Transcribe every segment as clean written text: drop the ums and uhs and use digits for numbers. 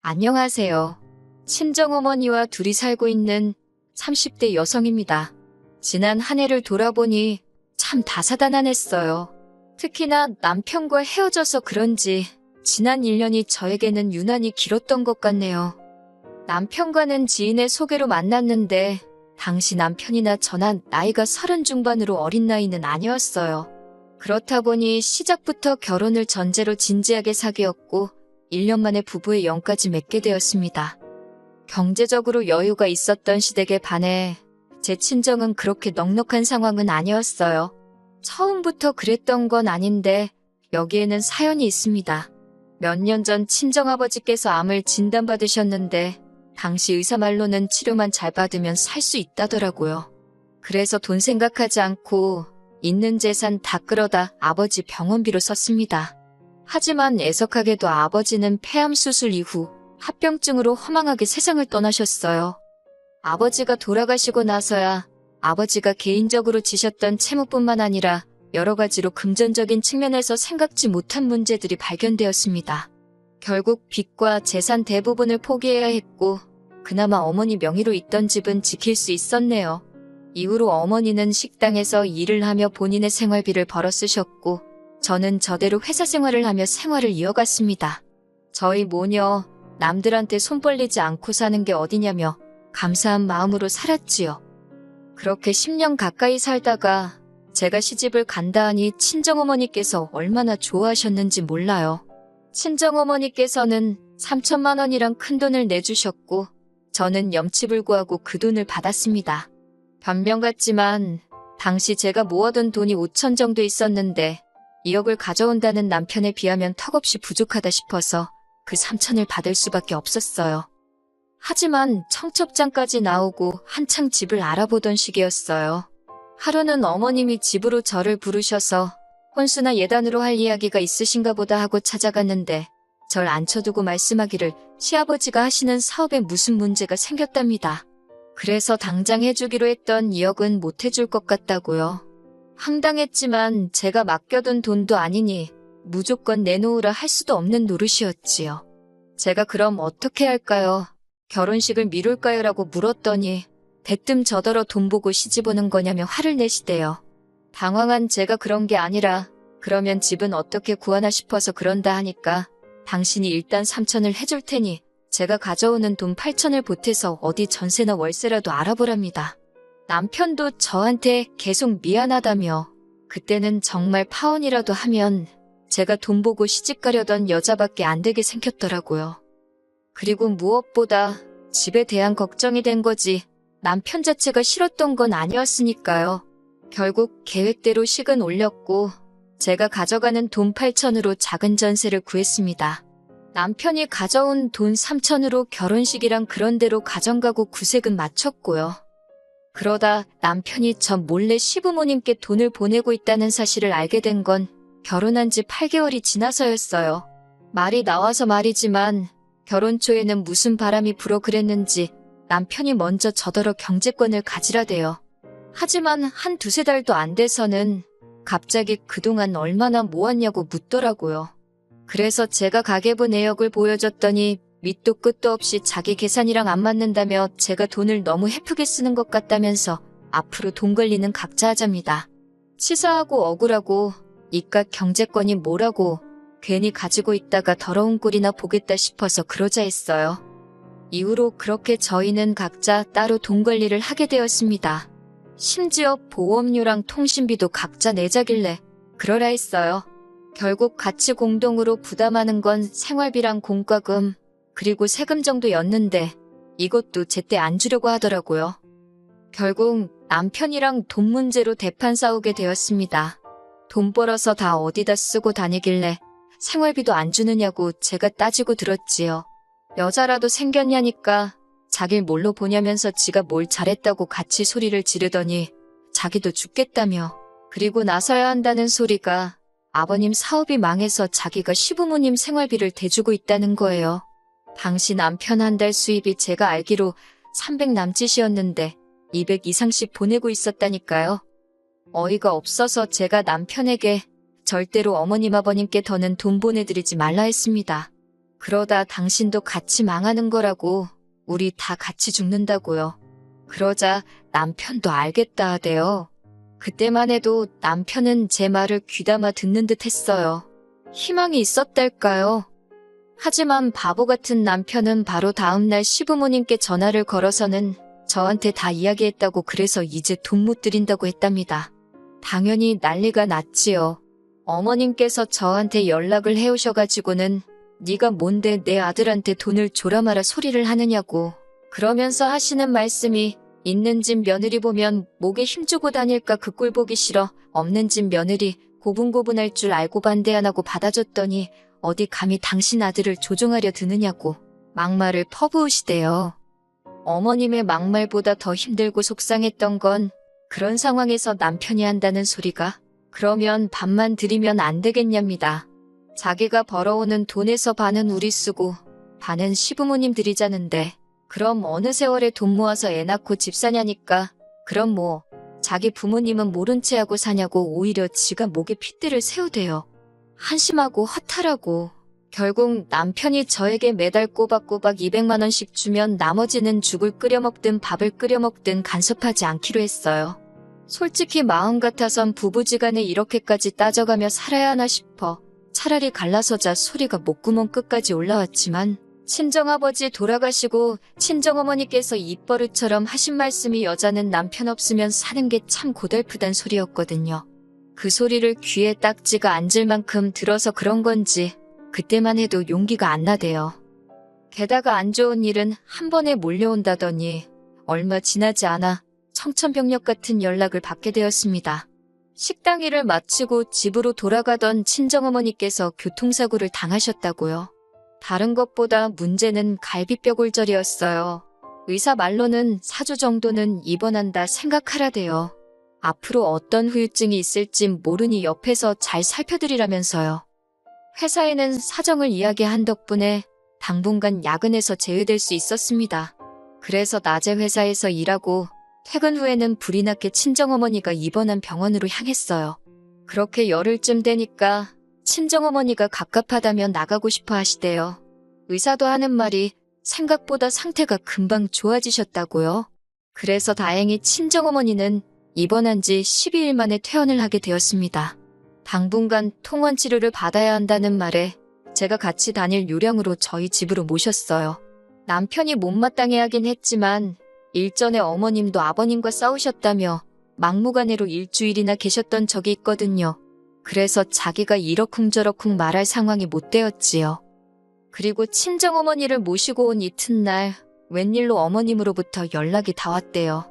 안녕하세요. 친정어머니와 둘이 살고 있는 30대 여성입니다. 지난 한 해를 돌아보니 참 다사다난했어요. 특히나 남편과 헤어져서 그런지 지난 1년이 저에게는 유난히 길었던 것 같네요. 남편과는 지인의 소개로 만났는데 당시 남편이나 저나 나이가 30 중반으로 어린 나이는 아니었어요. 그렇다 보니 시작부터 결혼을 전제로 진지하게 사귀었고 1년 만에 부부의 영까지 맺게 되었습니다. 경제적으로 여유가 있었던 시댁에 반해 제 친정은 그렇게 넉넉한 상황은 아니었어요. 처음부터 그랬던 건 아닌데 여기에는 사연이 있습니다. 몇 년 전 친정아버지께서 암을 진단받으셨는데 당시 의사 말로는 치료만 잘 받으면 살 수 있다더라고요. 그래서 돈 생각하지 않고 있는 재산 다 끌어다 아버지 병원비로 썼습니다. 하지만 애석하게도 아버지는 폐암 수술 이후 합병증으로 허망하게 세상을 떠나셨어요. 아버지가 돌아가시고 나서야 아버지가 개인적으로 지셨던 채무뿐만 아니라 여러 가지로 금전적인 측면에서 생각지 못한 문제들이 발견되었습니다. 결국 빚과 재산 대부분을 포기해야 했고 그나마 어머니 명의로 있던 집은 지킬 수 있었네요. 이후로 어머니는 식당에서 일을 하며 본인의 생활비를 벌어 쓰셨고 저는 저대로 회사 생활을 하며 생활을 이어갔습니다. 저희 모녀 남들한테 손 벌리지 않고 사는 게 어디냐며 감사한 마음으로 살았지요. 그렇게 10년 가까이 살다가 제가 시집을 간다 하니 친정어머니께서 얼마나 좋아하셨는지 몰라요. 친정어머니께서는 3천만 원이란 큰돈을 내주셨고 저는 염치불구하고 그 돈을 받았습니다. 변명 같지만 당시 제가 모아둔 돈이 5천 정도 있었는데 2억을 가져온다는 남편에 비하면 턱없이 부족하다 싶어서 그 3천을 받을 수밖에 없었어요. 하지만 청첩장까지 나오고 한창 집을 알아보던 시기였어요. 하루는 어머님이 집으로 저를 부르셔서 혼수나 예단으로 할 이야기가 있으신가 보다 하고 찾아갔는데 절 앉혀두고 말씀하기를 시아버지가 하시는 사업에 무슨 문제가 생겼답니다. 그래서 당장 해주기로 했던 2억은 못 해줄 것 같다고요. 황당했지만 제가 맡겨둔 돈도 아니니 무조건 내놓으라 할 수도 없는 노릇이었지요. 제가 그럼 어떻게 할까요? 결혼식을 미룰까요? 라고 물었더니 대뜸 저더러 돈 보고 시집 오는 거냐며 화를 내시대요. 당황한 제가 그런 게 아니라 그러면 집은 어떻게 구하나 싶어서 그런다 하니까 당신이 일단 3천을 해줄 테니 제가 가져오는 돈 8천을 보태서 어디 전세나 월세라도 알아보랍니다. 남편도 저한테 계속 미안하다며 그때는 정말 파혼이라도 하면 제가 돈 보고 시집 가려던 여자밖에 안 되게 생겼더라고요. 그리고 무엇보다 집에 대한 걱정이 된 거지 남편 자체가 싫었던 건 아니었으니까요. 결국 계획대로 식은 올렸고 제가 가져가는 돈 8천으로 작은 전세를 구했습니다. 남편이 가져온 돈 3천으로 결혼식이랑 그런 데로 가정가구 구색은 마쳤고요. 그러다 남편이 저 몰래 시부모님께 돈을 보내고 있다는 사실을 알게 된 건 결혼한 지 8개월이 지나서였어요. 말이 나와서 말이지만 결혼 초에는 무슨 바람이 불어 그랬는지 남편이 먼저 저더러 경제권을 가지라대요. 하지만 한 두세 달도 안 돼서는 갑자기 그동안 얼마나 모았냐고 묻더라고요. 그래서 제가 가계부 내역을 보여줬더니 밑도 끝도 없이 자기 계산이랑 안 맞는다며 제가 돈을 너무 헤프게 쓰는 것 같다면서 앞으로 돈 관리는 각자 하자입니다. 치사하고 억울하고 이깟 경제권이 뭐라고 괜히 가지고 있다가 더러운 꼴이나 보겠다 싶어서 그러자 했어요. 이후로 그렇게 저희는 각자 따로 돈 관리를 하게 되었습니다. 심지어 보험료랑 통신비도 각자 내자길래 그러라 했어요. 결국 같이 공동으로 부담하는 건 생활비랑 공과금 그리고 세금 정도였는데 이것도 제때 안 주려고 하더라고요. 결국 남편이랑 돈 문제로 대판 싸우게 되었습니다. 돈 벌어서 다 어디다 쓰고 다니길래 생활비도 안 주느냐고 제가 따지고 들었지요. 여자라도 생겼냐니까 자길 뭘로 보냐면서 지가 뭘 잘했다고 같이 소리를 지르더니 자기도 죽겠다며 그리고 나서야 한다는 소리가 아버님 사업이 망해서 자기가 시부모님 생활비를 대주고 있다는 거예요. 당시 남편 한 달 수입이 제가 알기로 300 남짓이었는데 200 이상씩 보내고 있었다니까요. 어이가 없어서 제가 남편에게 절대로 어머님 아버님께 더는 돈 보내드리지 말라 했습니다. 그러다 당신도 같이 망하는 거라고. 우리 다 같이 죽는다고요. 그러자 남편도 알겠다 하대요. 그때만 해도 남편은 제 말을 귀담아 듣는 듯 했어요. 희망이 있었달까요? 하지만 바보 같은 남편은 바로 다음날 시부모님께 전화를 걸어서는 저한테 다 이야기했다고, 그래서 이제 돈 못 드린다고 했답니다. 당연히 난리가 났지요. 어머님께서 저한테 연락을 해오셔가지고는 네가 뭔데 내 아들한테 돈을 줘라 마라 소리를 하느냐고, 그러면서 하시는 말씀이 있는 집 며느리 보면 목에 힘주고 다닐까, 그 꼴 보기 싫어. 없는 집 며느리 고분고분할 줄 알고 반대 안 하고 받아줬더니 어디 감히 당신 아들을 조종하려 드느냐고 막말을 퍼부으시대요. 어머님의 막말보다 더 힘들고 속상했던 건 그런 상황에서 남편이 한다는 소리가 그러면 반만 드리면 안 되겠냐입니다. 자기가 벌어오는 돈에서 반은 우리 쓰고 반은 시부모님 드리자는데 그럼 어느 세월에 돈 모아서 애 낳고 집 사냐니까. 그럼 뭐 자기 부모님은 모른 채 하고 사냐고 오히려 지가 목에 핏대를 세우대요. 한심하고 허탈하고. 결국 남편이 저에게 매달 꼬박꼬박 200만 원씩 주면 나머지는 죽을 끓여 먹든 밥을 끓여 먹든 간섭하지 않기로 했어요. 솔직히 마음 같아선 부부지간에 이렇게까지 따져가며 살아야 하나 싶어 차라리 갈라서자 소리가 목구멍 끝까지 올라왔지만 친정아버지 돌아가시고 친정어머니께서 입버릇처럼 하신 말씀이 여자는 남편 없으면 사는 게 참 고달프단 소리였거든요. 그 소리를 귀에 딱지가 앉을 만큼 들어서 그런 건지 그때만 해도 용기가 안 나대요. 게다가 안 좋은 일은 한 번에 몰려온다더니 얼마 지나지 않아 청천벽력 같은 연락을 받게 되었습니다. 식당 일을 마치고 집으로 돌아가던 친정어머니께서 교통사고를 당하셨다고요. 다른 것보다 문제는 갈비뼈골절이었어요. 의사 말로는 4주 정도는 입원한다 생각하라대요. 앞으로 어떤 후유증이 있을지 모르니 옆에서 잘 살펴드리라면서요. 회사에는 사정을 이야기한 덕분에 당분간 야근에서 제외될 수 있었습니다. 그래서 낮에 회사에서 일하고 퇴근 후에는 불이 나게 친정어머니가 입원한 병원으로 향했어요. 그렇게 열흘쯤 되니까 친정어머니가 갑갑하다며 나가고 싶어 하시대요. 의사도 하는 말이 생각보다 상태가 금방 좋아지셨다고요. 그래서 다행히 친정어머니는 입원한 지 12일 만에 퇴원을 하게 되었습니다. 당분간 통원 치료를 받아야 한다는 말에 제가 같이 다닐 요량으로 저희 집으로 모셨어요. 남편이 못마땅해 하긴 했지만 일전에 어머님도 아버님과 싸우셨다며 막무가내로 일주일이나 계셨던 적이 있거든요. 그래서 자기가 이러쿵저러쿵 말할 상황이 못 되었지요. 그리고 친정어머니를 모시고 온 이튿날 웬일로 어머님으로부터 연락이 다 왔대요.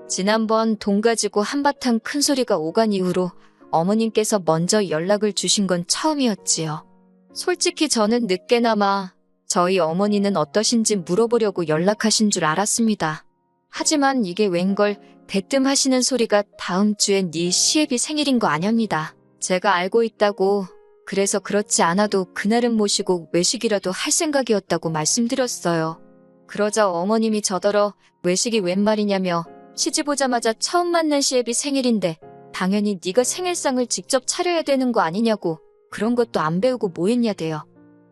지난번 돈 가지고 한바탕 큰 소리가 오간 이후로 어머님께서 먼저 연락을 주신 건 처음이었지요. 솔직히 저는 늦게나마 저희 어머니는 어떠신지 물어보려고 연락하신 줄 알았습니다. 하지만 이게 웬걸 대뜸 하시는 소리가 다음 주엔 네 시애비 생일인 거 아냐입니다. 제가 알고 있다고. 그래서 그렇지 않아도 그날은 모시고 외식이라도 할 생각이었다고 말씀드렸어요. 그러자 어머님이 저더러 외식이 웬 말이냐며 시집 오자마자 처음 만난 시애비 생일인데 당연히 네가 생일상을 직접 차려야 되는 거 아니냐고. 그런 것도 안 배우고 뭐 했냐대요.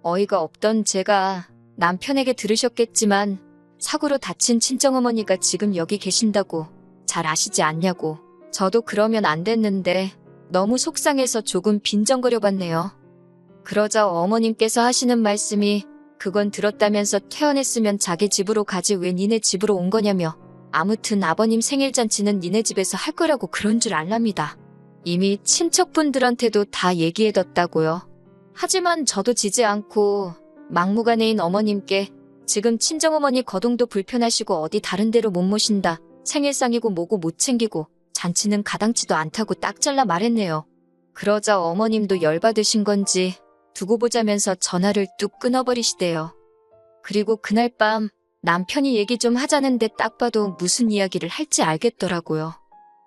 어이가 없던 제가 남편에게 들으셨겠지만 사고로 다친 친정어머니가 지금 여기 계신다고 잘 아시지 않냐고. 저도 그러면 안 됐는데 너무 속상해서 조금 빈정거려 봤네요. 그러자 어머님께서 하시는 말씀이 그건 들었다면서 퇴원했으면 자기 집으로 가지 왜 니네 집으로 온 거냐며 아무튼 아버님 생일잔치는 니네 집에서 할 거라고 그런 줄 알랍니다. 이미 친척분들한테도 다 얘기해뒀다고요. 하지만 저도 지지 않고 막무가내인 어머님께 지금 친정어머니 거동도 불편하시고 어디 다른 데로 못 모신다. 생일상이고 뭐고 못 챙기고 잔치는 가당치도 않다고 딱 잘라 말했네요. 그러자 어머님도 열받으신 건지 두고 보자면서 전화를 뚝 끊어버리시대요. 그리고 그날 밤 남편이 얘기 좀 하자는데 딱 봐도 무슨 이야기를 할지 알겠더라고요.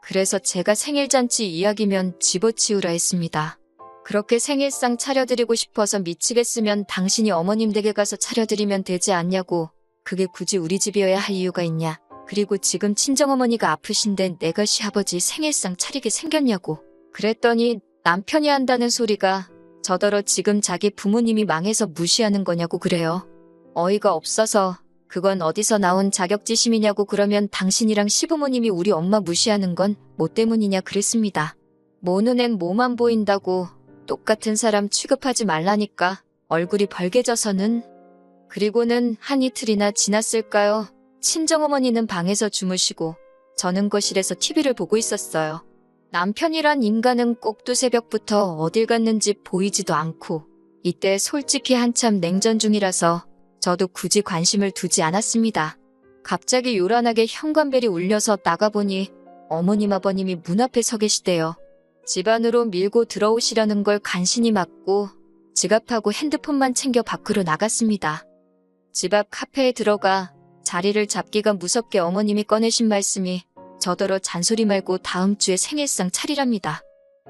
그래서 제가 생일잔치 이야기면 집어치우라 했습니다. 그렇게 생일상 차려드리고 싶어서 미치겠으면 당신이 어머님 댁에 가서 차려드리면 되지 않냐고. 그게 굳이 우리 집이어야 할 이유가 있냐. 그리고 지금 친정어머니가 아프신데 내가 시아버지 생일상 차리게 생겼냐고. 그랬더니 남편이 한다는 소리가 저더러 지금 자기 부모님이 망해서 무시하는 거냐고 그래요. 어이가 없어서 그건 어디서 나온 자격지심이냐고 그러면 당신이랑 시부모님이 우리 엄마 무시하는 건 뭐 때문이냐 그랬습니다. 모 눈엔 뭐만 보인다고 똑같은 사람 취급하지 말라니까 얼굴이 벌개져서는. 그리고는 한 이틀이나 지났을까요? 친정어머니는 방에서 주무시고 저는 거실에서 TV를 보고 있었어요. 남편이란 인간은 꼭두 새벽부터 어딜 갔는지 보이지도 않고 이때 솔직히 한참 냉전 중이라서 저도 굳이 관심을 두지 않았습니다. 갑자기 요란하게 현관벨이 울려서 나가보니 어머님 아버님이 문 앞에 서 계시대요. 집 안으로 밀고 들어오시려는 걸 간신히 막고 지갑하고 핸드폰만 챙겨 밖으로 나갔습니다. 집 앞 카페에 들어가 자리를 잡기가 무섭게 어머님이 꺼내신 말씀이 저더러 잔소리 말고 다음 주에 생일상 차리랍니다.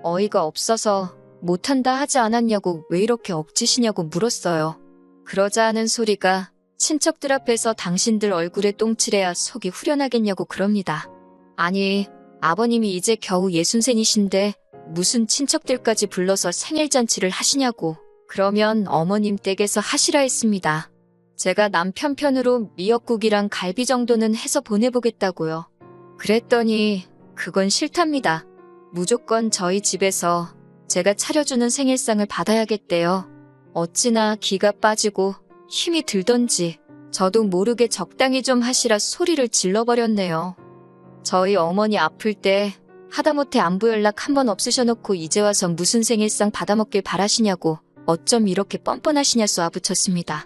어이가 없어서 못한다 하지 않았냐고 왜 이렇게 억지시냐고 물었어요. 그러자 하는 소리가 친척들 앞에서 당신들 얼굴에 똥칠해야 속이 후련하겠냐고 그럽니다. 아니, 아버님이 이제 겨우 63이신데 무슨 친척들까지 불러서 생일잔치를 하시냐고. 그러면 어머님 댁에서 하시라 했습니다. 제가 남편 편으로 미역국이랑 갈비 정도는 해서 보내보겠다고요. 그랬더니 그건 싫답니다. 무조건 저희 집에서 제가 차려주는 생일상을 받아야겠대요. 어찌나 기가 빠지고 힘이 들던지 저도 모르게 적당히 좀 하시라 소리를 질러버렸네요. 저희 어머니 아플 때 하다못해 안부 연락 한 번 없으셔놓고 이제 와서 무슨 생일상 받아먹길 바라시냐고 어쩜 이렇게 뻔뻔하시냐 쏘아붙였습니다.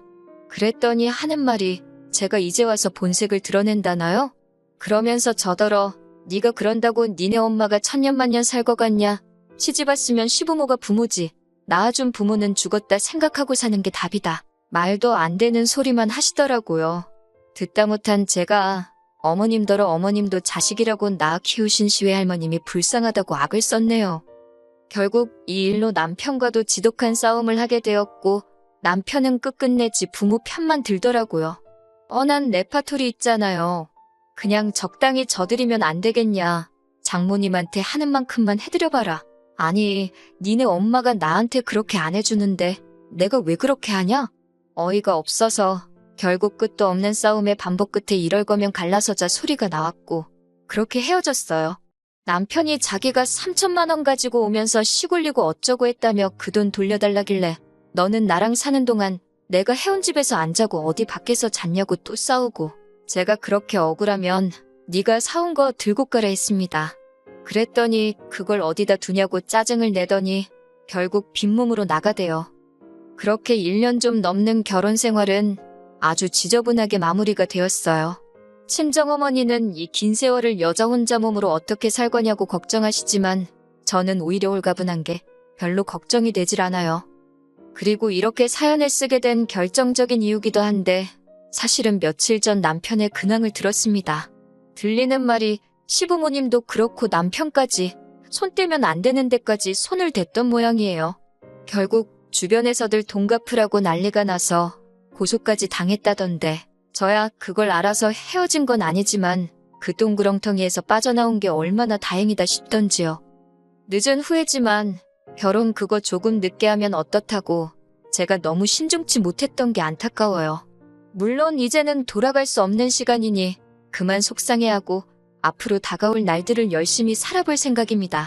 그랬더니 하는 말이 제가 이제 와서 본색을 드러낸다나요? 그러면서 저더러 네가 그런다고 니네 엄마가 천년만년 살 것 같냐? 시집 왔으면 시부모가 부모지. 낳아준 부모는 죽었다 생각하고 사는 게 답이다. 말도 안 되는 소리만 하시더라고요. 듣다 못한 제가 어머님더러 어머님도 자식이라고 낳아 키우신 시외할머님이 불쌍하다고 악을 썼네요. 결국 이 일로 남편과도 지독한 싸움을 하게 되었고 남편은 끝끝내 지 부모 편만 들더라고요. 뻔한 레파토리 있잖아요. 그냥 적당히 져드리면 안 되겠냐. 장모님한테 하는 만큼만 해드려봐라. 아니, 니네 엄마가 나한테 그렇게 안 해주는데 내가 왜 그렇게 하냐? 어이가 없어서 결국 끝도 없는 싸움의 반복 끝에 이럴 거면 갈라서자 소리가 나왔고 그렇게 헤어졌어요. 남편이 자기가 3천만 원 가지고 오면서 시골리고 어쩌고 했다며 그 돈 돌려달라길래 너는 나랑 사는 동안 내가 해온 집에서 안 자고 어디 밖에서 잤냐고 또 싸우고 제가 그렇게 억울하면 네가 사온 거 들고 가라 했습니다. 그랬더니 그걸 어디다 두냐고 짜증을 내더니 결국 빈몸으로 나가대요. 그렇게 1년 좀 넘는 결혼 생활은 아주 지저분하게 마무리가 되었어요. 친정어머니는 이 긴 세월을 여자 혼자 몸으로 어떻게 살 거냐고 걱정하시지만 저는 오히려 홀가분한 게 별로 걱정이 되질 않아요. 그리고 이렇게 사연을 쓰게 된 결정적인 이유기도 한데 사실은 며칠 전 남편의 근황을 들었습니다. 들리는 말이 시부모님도 그렇고 남편까지 손 떼면 안 되는 데까지 손을 댔던 모양이에요. 결국 주변에서들 돈 갚으라고 난리가 나서 고소까지 당했다던데 저야 그걸 알아서 헤어진 건 아니지만 그 동구렁텅이에서 빠져나온 게 얼마나 다행이다 싶던지요. 늦은 후회지만 결혼 그거 조금 늦게 하면 어떻다고 제가 너무 신중치 못했던 게 안타까워요. 물론 이제는 돌아갈 수 없는 시간이니 그만 속상해하고 앞으로 다가올 날들을 열심히 살아볼 생각입니다.